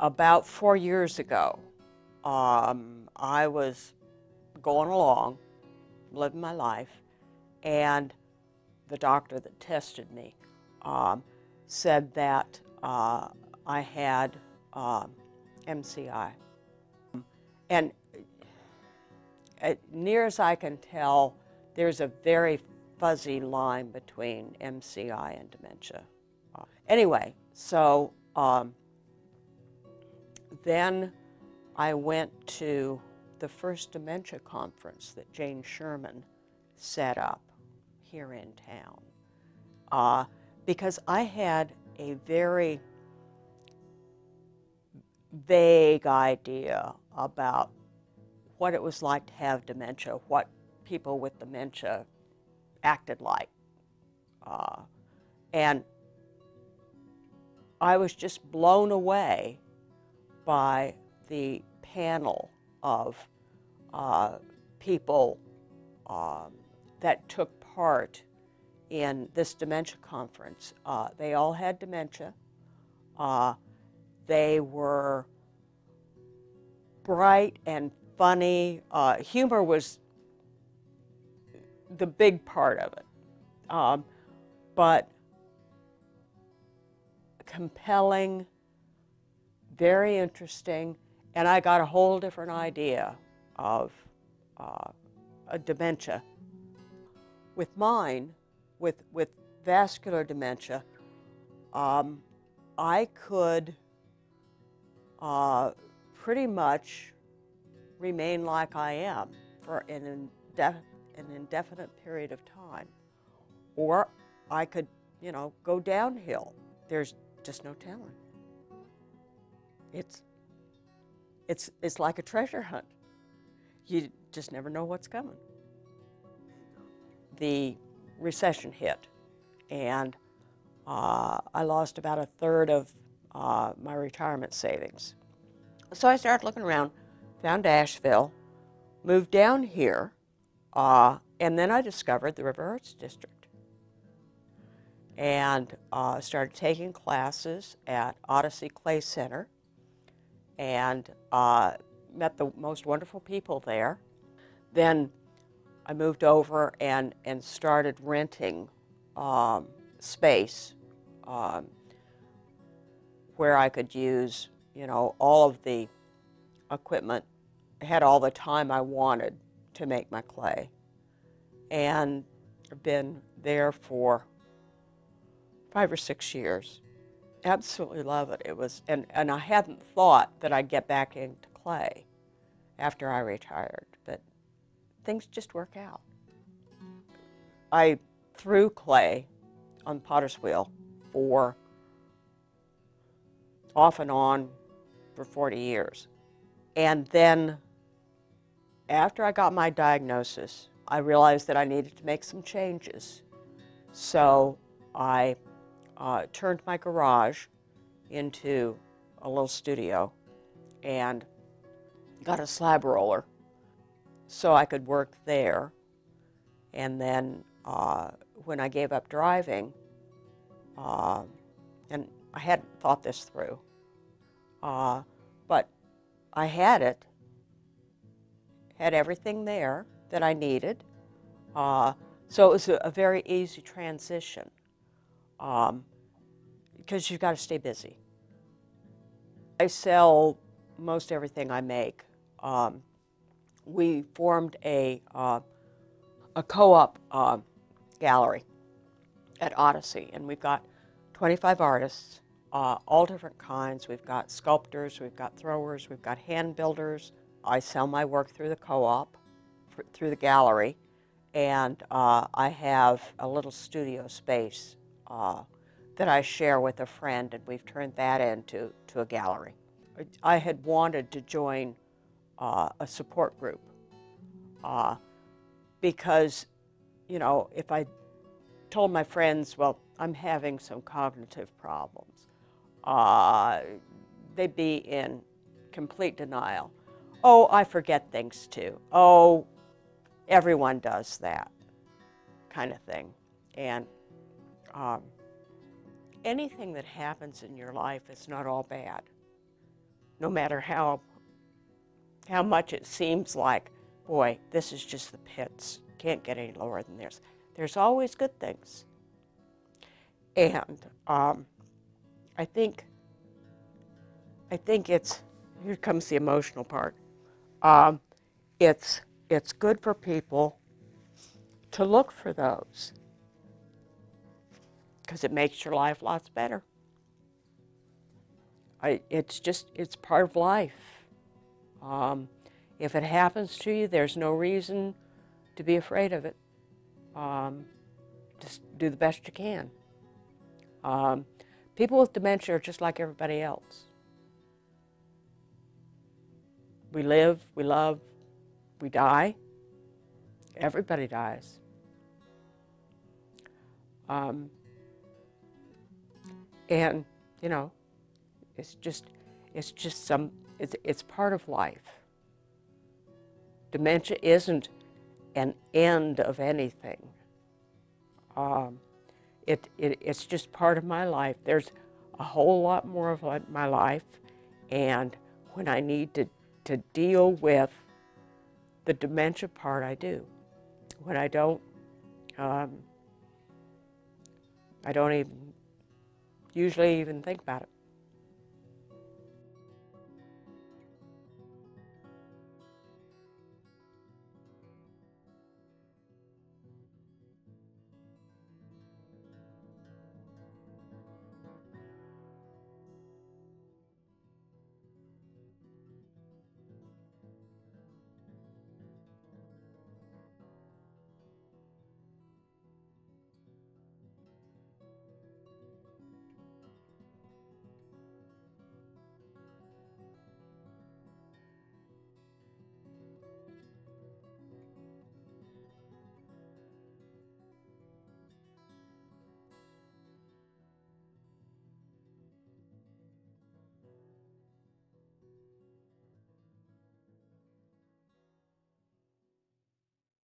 About 4 years ago, I was going along, living my life, and the doctor that tested me said that I had MCI. And near as I can tell, there's a very fuzzy line between MCI and dementia. Anyway, so then I went to the first dementia conference that Jane Sherman set up here in town because I had a very vague idea about what it was like to have dementia, what people with dementia acted like. And I was just blown away by the panel of people that took part in this dementia conference. They all had dementia. They were bright and funny. Humor was the big part of it, but compelling, very interesting, and I got a whole different idea of a dementia. With mine, with vascular dementia, I could pretty much remain like I am for an indefinite period of time, or I could, you know, go downhill. There's just no telling. It's like a treasure hunt. You just never know what's coming. The recession hit, and I lost about 1/3 of my retirement savings. So I started looking around, found Asheville, moved down here, and then I discovered the River Arts District, and started taking classes at Odyssey Clay Center, and met the most wonderful people there. Then I moved over and started renting space where I could use, you know, all of the equipment. I had all the time I wanted to make my clay, and I've been there for 5 or 6 years. Absolutely love it. It was, and I hadn't thought that I'd get back into clay after I retired, but things just work out. I threw clay on potter's wheel for off and on for 40 years. And then after I got my diagnosis, I realized that I needed to make some changes. So I turned my garage into a little studio and got a slab roller so I could work there. And then when I gave up driving, and I hadn't thought this through, but I had everything there that I needed. So it was a very easy transition because you've got to stay busy. I sell most everything I make. We formed a co-op gallery at Odyssey, and we've got 25 artists, all different kinds. We've got sculptors, we've got throwers, we've got hand builders. I sell my work through the co-op, through the gallery, and I have a little studio space that I share with a friend, and we've turned that into a gallery. I had wanted to join a support group because, you know, if I told my friends, well, I'm having some cognitive problems, they'd be in complete denial. Oh, I forget things too. Oh, everyone does that kind of thing. And anything that happens in your life is not all bad. no matter how much it seems like, boy, this is just the pits, can't get any lower than this. There's always good things. And I think it's, here comes the emotional part. It's good for people to look for those, because it makes your life lots better. It's part of life. If it happens to you, there's no reason to be afraid of it. Just do the best you can. People with dementia are just like everybody else. We live, we love, we die. Everybody dies. And, you know, it's part of life. Dementia isn't an end of anything. It's just part of my life. There's a whole lot more of my life, and when I need to deal with the dementia part, I do. When I don't usually even think about it.